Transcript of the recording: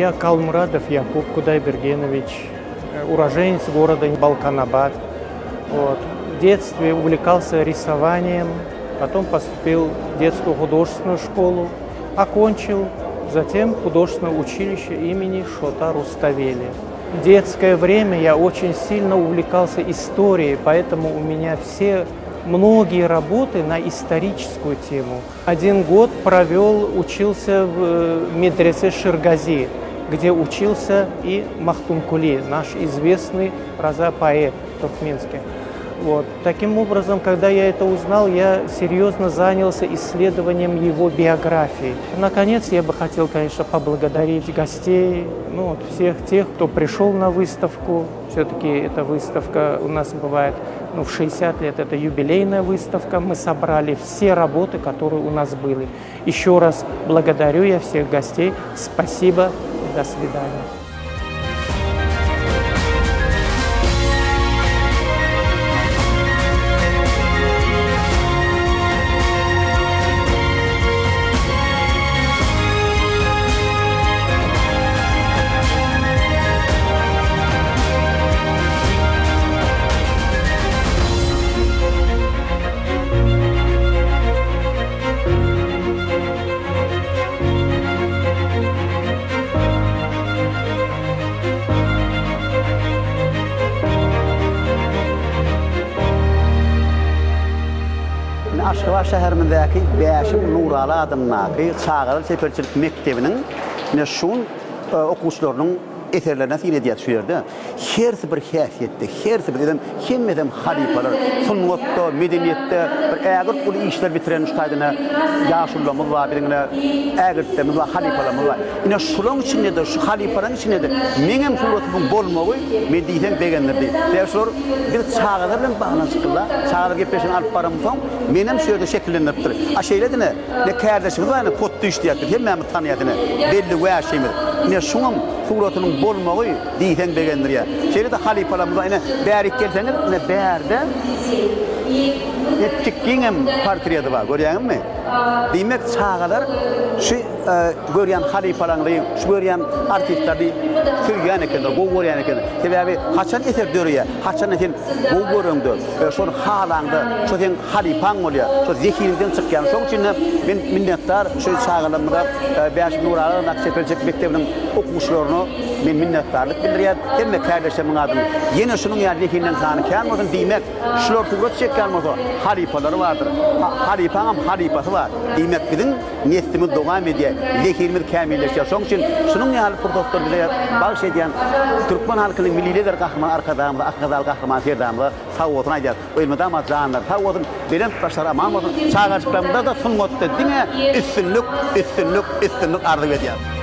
Я Калмурадов Якуб Кудайбергенович, уроженец города Балканабад. Вот. В детстве увлекался рисованием, потом поступил в детскую художественную школу, окончил, затем художественное училище имени Шота Руставели. В детское время я очень сильно увлекался историей, поэтому у меня многие работы на историческую тему. 1 год учился в медресе Ширгази, где учился и Махтум Кули, наш известный поэт туркменский. Вот. Таким образом, когда я это узнал, я серьезно занялся исследованием его биографии. Наконец, я бы хотел, конечно, поблагодарить гостей, всех тех, кто пришел на выставку. Все-таки эта выставка у нас бывает в 60 лет, это юбилейная выставка. Мы собрали все работы, которые у нас были. Еще раз благодарю я всех гостей. Спасибо. До свидания. Aşgabat şäherimizdäki 5 Nuraly adamlaky Çağaral Seferçilik Mekdebiniň şuň okuwçylarynyň eserlerine seyredýär şuýerde. Hersi bir häsiýetde, hersi bir hemmedem halipalar, sunnatda, medeniýetde bir ägir ul işler bitiren şaýdyna ýaşullamyz bar, birine ägirtimiz bar, halipalarymyz bar. Ine şulaň içinde de, şu halipalaryň içinde de meňem sunnatymyň bolmagy men diýsem begenlerdi. Şular bir çağalar bilen baglanşyklar, çağalar gepleşen alyp baramsoň menem şöýerde şekillenipdir. Aşeýledine ne kardeşimiz bar, potdy işleýär, hemmemiz tanýadyne. Belli wäşemiz. Ine şuňam suratının bolmagy diýsen begendir ya. Şeýle de halipalarymyz ine bärik gelseňiz, ine bärde ettikkiňem portreti bar, görýäňizmi? Diýmek çağalar şu görýän halipalaryň, şu görýän artistleri sürýän ekenler, gowy görýän ekenler. Sebäbi haçan eser dörýär, haçan sen gowy görüňdi. Şol halaňda, şu sen halipaň bolýar, şu zehirden çykýan. Şoň üçin men minnetdar şu çağalarymyza 5 Nuraly Nakşeperçek Mekdebiniň okuwçylaryna men minnetdarlyk bildirýär. Hemme kardeşlerimin adyny. Ýene şunyň ýa zehirinden sany kän bolsun diýmek, şular surat çekýän bolsa halipalary bardyr. Halipaň halipasy bar. Diýmek biziň neslimiz dowam edýär, zehirimiz kämilleşýär. Şoň üçin şunyň ýaly purdoktor bilen baş edýän Türkmen halkynyň milli lider gahryman arkadaşym, akgazal gahryman serdamly sawatyn aýdýar. Ölmeden janlar, sawatyn bilen başlar aman bolsun. Çağaçlarymda da sunnatda diňe üstünlük ardy edýär.